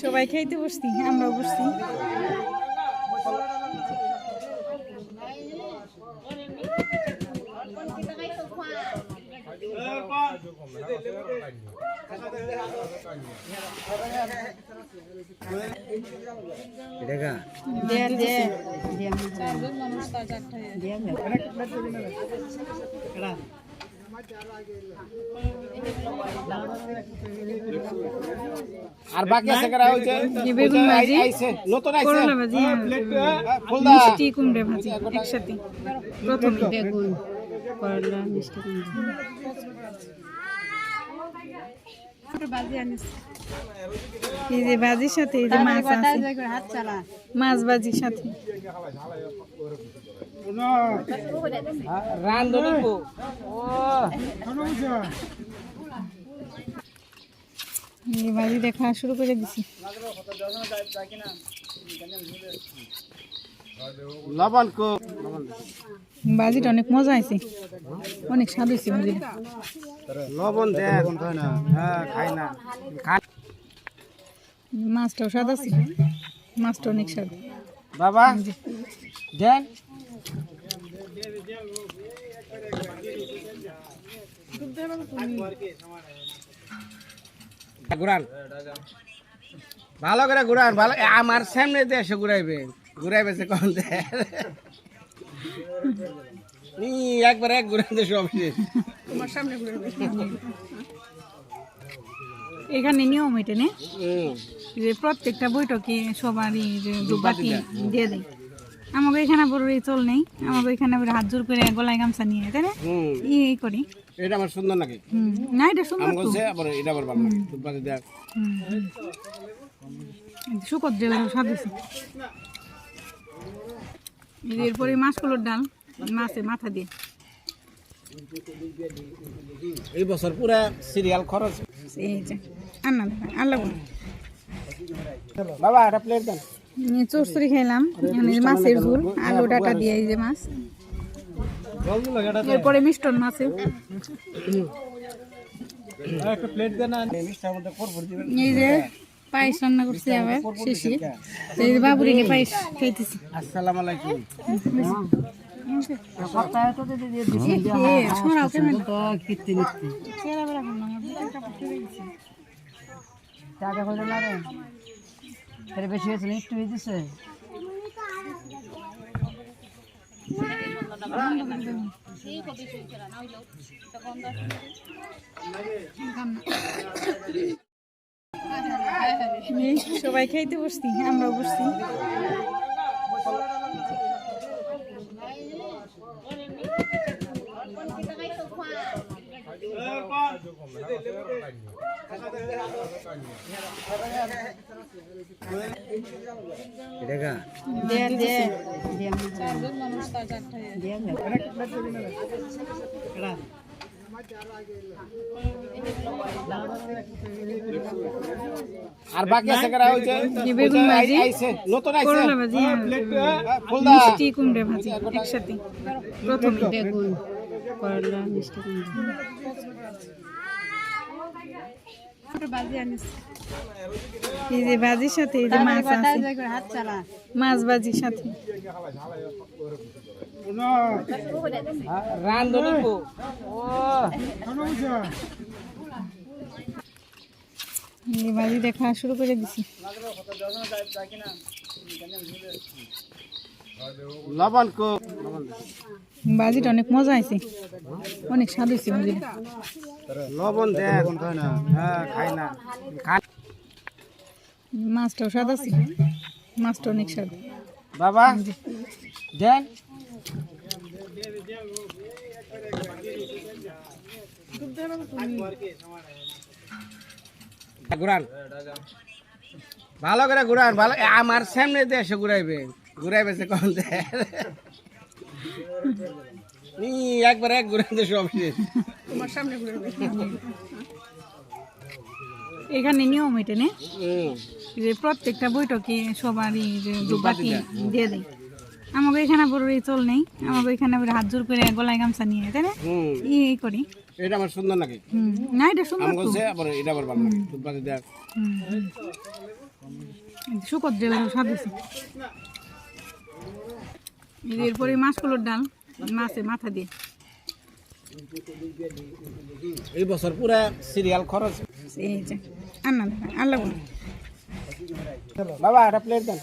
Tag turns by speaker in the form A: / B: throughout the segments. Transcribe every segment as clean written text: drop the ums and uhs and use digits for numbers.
A: সবাই খাইতে বসছি, আমরাও বসছি।
B: আর বাকি আছে করা হইছে
A: বেগুন ভাজি,
B: নতুন
A: করলা ভাজি, মিষ্টি কুমড়া ভাজি একসাথে। প্রথমে বেগুন, করলা, মিষ্টি কুমড়া ভাজি আনিস। এই যে ভাজির সাথে এই যে মাছ আছে, মাছ ভাজির সাথে
B: রান্ধনি কো
A: এই ভাজি দেখা শুরু করে দিছি।
B: লবণ কো
A: ভাজিটা অনেক মজা আছে, অনেক স্বাদ হয়েছে ভাজিটা।
B: লবণ দে না, হ্যাঁ খাই না।
A: মাছটাও স্বাদ আছে, মাছটা অনেক স্বাদ।
B: বাবা দেন ঘুরান, ভালো করে ঘুরান। ভালো আমার সামনে দিয়ে এসে ঘুরাইবে সে কখন একবার এক ঘুরান দিয়ে সব শেষ।
A: এখানে নিয়ম এটা নে যে প্রত্যেকটা বৈঠকে সবারই যে দুবাতি দিয়ে দেয়। আমাকে এখানে বড় চল নেই, আমাকে এখানে হাত জোর করে গলায় গামছা নিয়ে তাই না এই করি।
B: এটা আমার সুন্দর নাকি?
A: না এটা সুন্দর তো,
B: এটা আবার ভালো লাগে দুবাতি দেখ
A: শুকর দিয়ে স্বাদ হয়েছে। এরপরে মাছগুলোর ডাল, মাছের মাথা দিয়ে।
B: এই বছর পুরা সিরিয়াল খরচ।
A: এই যে আন্না আল্লাহ
B: বাবা একটা প্লেট দেন।
A: চচ্চড়ি খাইলাম, মাছের ঝোল, আলু ডাটা দিয়ে এই যে মাছ। এরপরে মিষ্টন মাছে
B: একটা প্লেট দেন। মিষ্টার মধ্যে করপুর দিবেন।
A: এই যে পায়েস রান্না করছি আবার শেষে। এই যে বাবুরিকে পায়েস খাইতেছি।
B: আসসালামু আলাইকুম।
C: বেশি হয়েছে না একটু হয়েছে।
A: সবাই খাইতে বসছি, আমরাও বসছি।
B: আর বাকি আছে করা হইছে
A: বেগুন ভাজি,
B: নতুন
A: করলা ভাজি, মিষ্টি কুমড়া ভাজি একসাথে। প্রথমে বেগুন, করলা, মিষ্টি কুমড়া ভাজি আনিস। এই যে ভাজির সাথে এই যে মাছ আছে, মাছ ভাজির সাথে
B: রান্ধনি কো
A: এই ভাজি দেখা শুরু করে দিছি।
B: লবণ কো
A: ভাজিটা অনেক মজা আছে, অনেক স্বাদ হয়েছে ভাজিটা।
B: লবণ দে না, হ্যাঁ খাই না।
A: মাছটাও স্বাদ আছে, মাছটা অনেক স্বাদ।
B: বাবা দেন ঘুরান, ভালো করে ঘুরান। ভালো আমার সামনে দিয়ে এসে ঘুরাইবে সে কখন একবার এক ঘুরান দিয়ে সব শেষ।
A: এখানে নিয়ম এটা নে যে প্রত্যেকটা বৈঠকে সবারই যে দুবাতি দিয়ে দেয়। আমাকে এখানে বড় চল নেই, আমাকে এখানে হাত জোর করে গলায় গামছা নিয়ে তাই না এই করি।
B: এটা আমার সুন্দর নাকি
A: না এটা সুন্দর
B: আমার
A: তো
B: কাছে আবার এটা আবার ভালো লাগে দুধ পাতি দেখ
A: শুকর দিয়ে স্বাদ হয়েছে এরপরে মাছগুলোর ডাল মাছের মাথা দিয়ে
B: এই বছর পুরা সিরিয়াল খরচ
A: এই যে আন্না আল্লাহ
B: বাবা একটা প্লেট দেন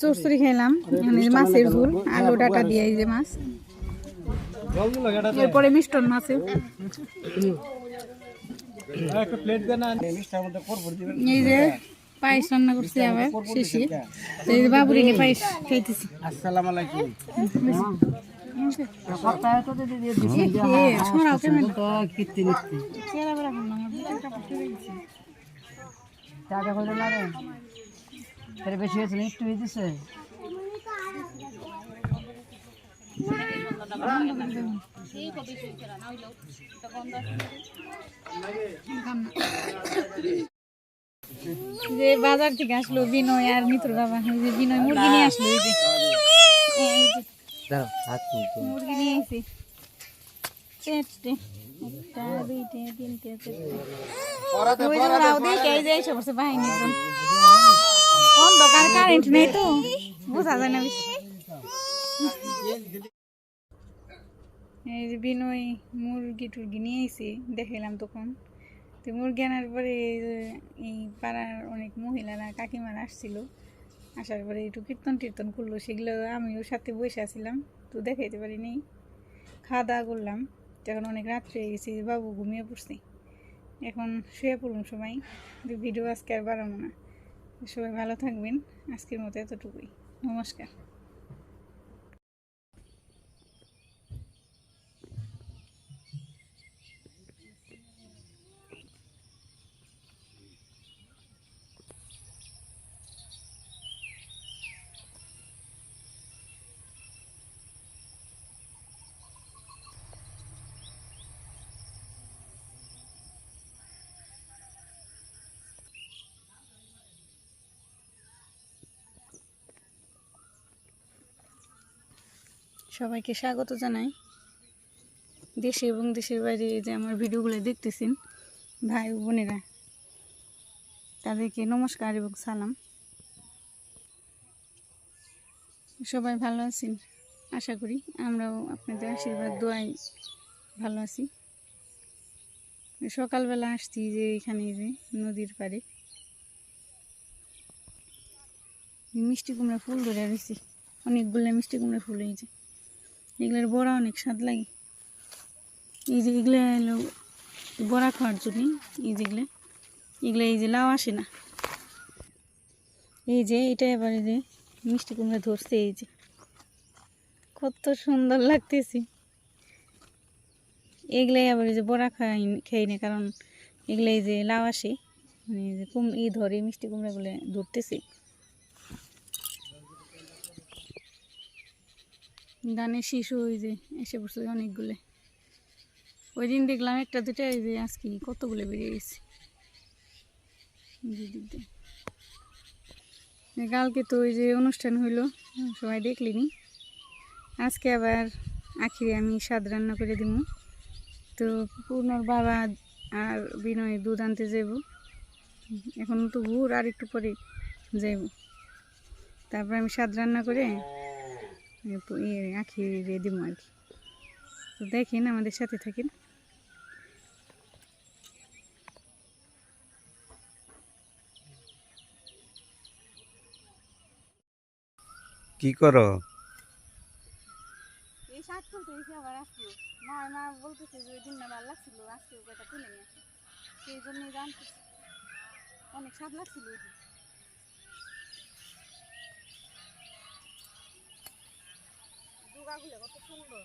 A: চচ্চড়ি খেলাম মাছের ঝোল আলু ডাটা দিয়ে এই যে মাছ এরপরে মিষ্টন মাছে
B: একটা প্লেট দেন মিষ্টার মধ্যে পরপর দিবেন
A: এই যে পায়েস রান্না করছি আবার শেষে তো এই যে বাবুরে নিয়ে পায়েস খাইতেছি
B: আসসালামু আলাইকুম
C: সপ্তাহে তো দিয়ে দিয়েছি
A: ছড়াও কেমন
C: কীর্তি নিচ্ছি
A: চেহারা বেড়া করলাম ভিতরটা পড়তে গেছি
C: টাকা হইলো না রে এর বেশি হয়েছে না একটু দিছে
A: যে বাজার থেকে আসলো বিনয় আর মিত্র বাবা এই যে বিনয় মুরগি নিয়ে আসলো এই যে মুরগি নিয়ে এসে চারটে একটা দুইটে তিনটে চারটে ওই যে ওরাও দেখে এই যে এসে পড়ছে বাহিনী একদম অন্ধকার কারেন্ট নেই তো বোঝা যায় না বেশি এই যে বিনয় মুরগি টুরগি নিয়ে এসে দেখালাম তখন তো মুরগি আনার পরে এই পাড়ার অনেক মহিলারা কাকিমারা আসছিল আসার পরে একটু কীর্তন টীর্তন করলো সেগুলো আমিও সাথে বসে আসছিলাম তো দেখাইতে পারিনি খাওয়া দাওয়া করলাম তখন অনেক রাত্রে হয়ে গেছি বাবু ঘুমিয়ে পড়ছি এখন শুয়ে পড়ুন সবাই ভিডিও আজকে আর বাড়াবো না সবাই ভালো থাকবেন আজকের মতো এতটুকুই নমস্কার সবাইকে স্বাগত জানাই দেশে এবং দেশের বাইরে যে আমার ভিডিওগুলো দেখতেছেন ভাই ও বোনেরা তাদেরকে নমস্কার এবং সালাম সবাই ভালো আছেন আশা করি আমরাও আপনাদের আশীর্বাদ দোয়ায় ভালো আছি সকালবেলা আসছি যে এখানে যে নদীর পাড়ে মিষ্টি কুমড়া ফুল ধরে রয়েছি অনেকগুলো মিষ্টি কুমড়া ফুল এই যে এগুলোর বড়া অনেক স্বাদ লাগে এই যে এগুলো এলো বড়া খাওয়ার জন্য এই যেগুলো এগুলো এই যে লাউ আসে না এই যে এটা এবারে যে মিষ্টি কুমড়া ধরছে এই যে কত সুন্দর লাগতেছে এগুলাই আবার এই যে বড়া খাই না কারণ এগুলো এই যে লাউ আসে মানে যে ধরে মিষ্টি কুমড়াগুলো ধরতেছে ধানের শিশু ওই যে এসে পড়ছে অনেকগুলো ওই দিন দেখলাম একটা দুটা এই যে আজকে কতগুলো বেরিয়ে গেছে কালকে তো ওই যে অনুষ্ঠান হইলো সবাই দেখলিনি আজকে আবার আখিরে আমি স্বাদ রান্না করে দিব তো পূর্ণর বাবা আর বিনয় দুধ আনতে যাব এখন তো ভোর আর একটু পরে যাইব তারপর আমি স্বাদ রান্না করে আখি দিয়ে দিব আর কি তো দেখেন আমাদের সাথে থাকেন
D: কি করো
A: এই শাক তুলতে এসে আবার আসলো মা বলতেছে যে ওই দিন না ভালো লাগছিল আজকে ওটা তুলে নিয়ে আসে সেই জন্যই জানতেছি অনেক স্বাদ লাগছিল ওই দিন ডোগাগুলো কত সুন্দর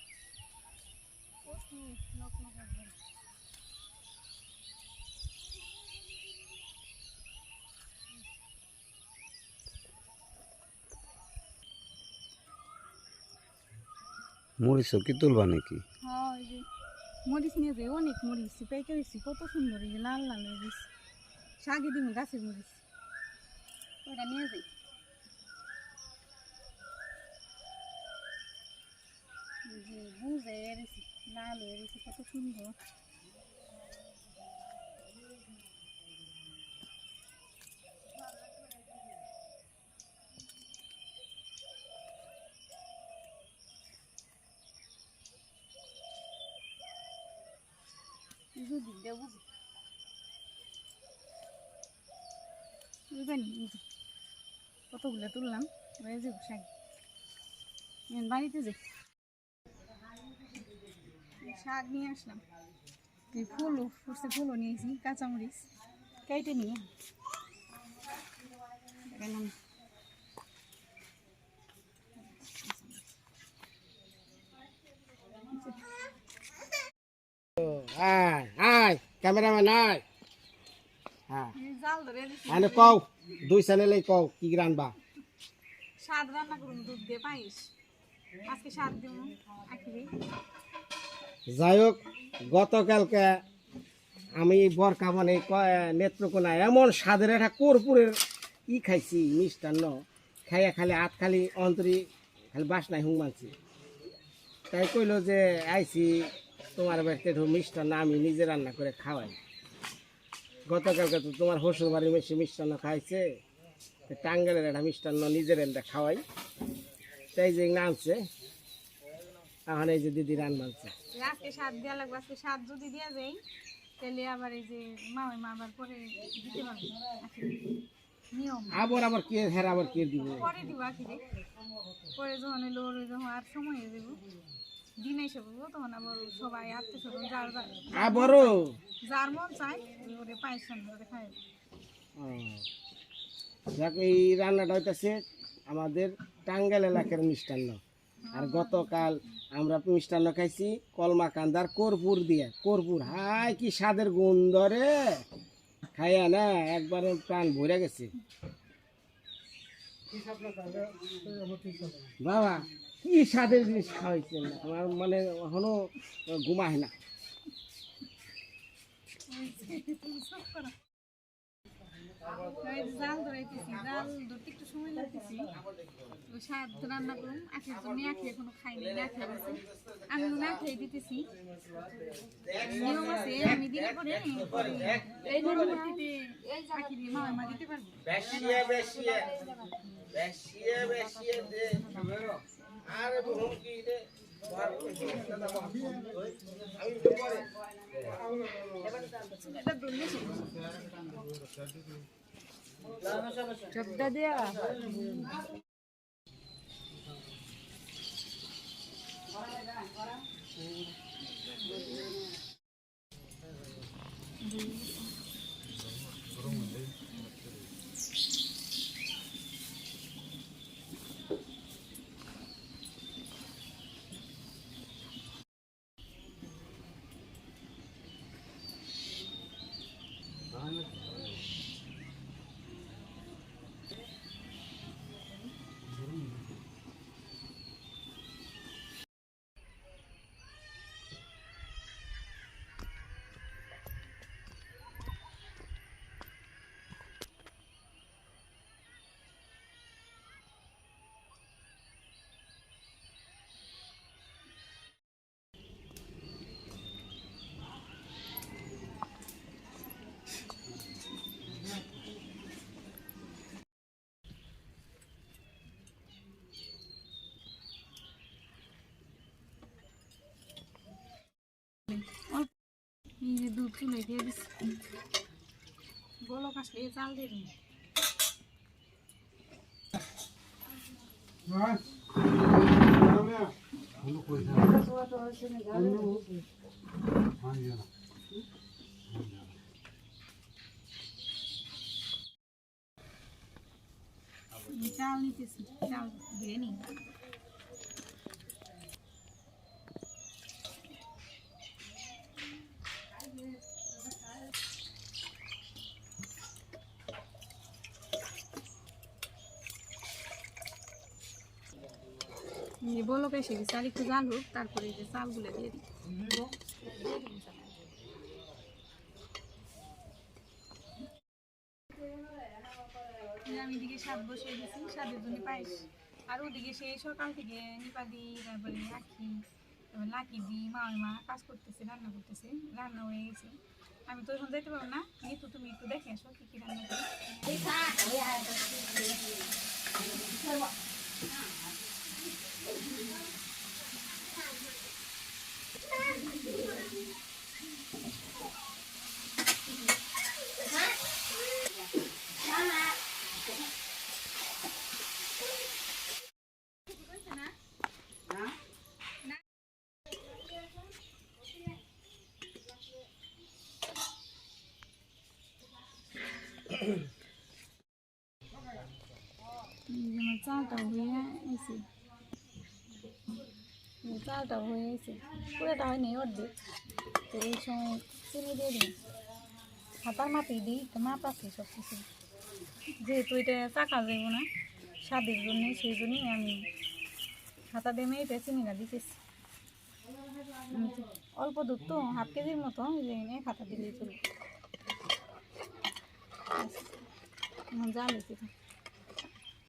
D: মরিচ কি তুলবা নাকি
A: হ্যাঁ ওই যে মরিচ নিয়ে যাই অনেক মরিচ পেকে হয়েছি কত সুন্দর এই যে লাল লাল হয়ে গেছে শাকে দিব গাছের মরিচ ওটা নিয়ে যাই যে বুঝে এসেছি লাল হয়ে গেছে কত সুন্দর দুধ দেবো বুঝবেন কতগুলো তুললাম এবার যে শাক বাড়িতে যে শাক নিয়ে আসলাম ফুলও ফুটছে ফুলও নিয়েছি কাঁচামরিচ কেটে নিয়ে
B: আয় আয় ক্যামেরাম্যান আয় হ্যাঁ
A: জাল ধরে দিচ্ছি
B: মানে কও 2 চ্যানেলে কও কি রান্না
A: স্বাদ রান্না করুন দুধ দিয়ে পাইস আজকে স্বাদ দিব আখি
B: যাই হোক গতকালকে আমি বরকা মানে নেত্রকোনা এমন স্বাদের একটা কর্পূরের খাইছি মিষ্টান্ন খাইয়া খালি হাত খালি অন্তরি খালি বাসনায় হুং মানছি তাই কইলো যে আইছি তোমার বাড়িতে মিষ্টান্ন আমি নিজে রান্না করে খাওয়াই গতকালকে তো তোমার শ্বশুর বাড়ির মেশি মিষ্টান্ন খাইছে টাঙ্গালের একটা মিষ্টান্ন নিজের এনটা খাওয়াই তাই যে নামছে এখন এই যে দিদি রান মানছে
A: আজকে স্বাদ দেওয়া লাগবে আজকে স্বাদ যদি দেওয়া যায় তাহলে আবার এই যে মা আবার পরে দিতে পারবে নিয়ম
B: আবার কি হের আবার কি দিব
A: পরে দিব আখিরে পরে যখন এলো যখন আর সময় হয়ে যাবো দিন এসে বলবো তখন আবার সবাই আত্মীয় স্বজন
B: আবারও
A: যার মন চায় ওরে পায়েস করে খাই
B: দেখ এই রান্নাটা হইতেছে আমাদের টাঙ্গাইল এলাকার মিষ্টান্ন আর গতকাল আমরা মিষ্টান্ন খাইছি কলমা কান্দার কর্পূর দিয়ে কর্পূর হাই কি স্বাদের গন্ধ রে খাইয়া না একবারে প্রাণ ভরে গেছে বাবা কি স্বাদের জিনিস খাওয়াইছেন না আমার মানে এখনো ঘুমায় না
A: জাল ধরাইতেছি জাল ধরতে একটু সময় লাগতেছি ওই স্বাদ রান্না করুন আখের জন্য আখে এখনো খাইনি না খেয়ে গেছে আমি না খেয়ে দিতেছি নিয়ম আছে আমি দিলে পরে এই পরবর্তীতে আখি দিয়ে মা দিতে পারবো এটা দুর্নীতি
C: চোদ্দা দেয়া
A: এই যে দুধ চুলে দিয়ে দিচ্ছি বলক আসলে চাল দিয়ে দিন চাল নিতেছি চাল দিয়ে নি বলো এসে গেছে আর একটু জাল হোক তারপরে যে চালগুলো দিয়ে দিই আমি দিকে স্বাদ বসিয়ে দিয়েছি স্বাদের জন্য পায়েস আর ওদিকে সেই সকাল থেকে নিপা দিই তারপরে আখি তারপরে লাকি দিই মা কাজ করতেছে রান্না করতেছে রান্না হয়ে গেছে আমি তো এখন যেতে পারবো না কিন্তু তুমি একটু দেখে আসো কি কি রান্না করি আমার চালটা হয়ে এসে চালটা হয়ে এসে পুরোটা হয়নি অর্ধেক। তো এই সময় চিনি দিয়ে দিই, হাতার মাপি দিই, তো মাপ আছে সব কিছু, যেহেতু এটা চাকা যাবো না স্বাদের জন্যে, সেই জন্যই আমি হাতা দিয়ে মেয়েটা চিনিটা দিতেছি। অল্প দুধ তো, হাফ কেজির মতো, যে নিয়ে হাতা দিলেই চলবে। জাল হয়েছে।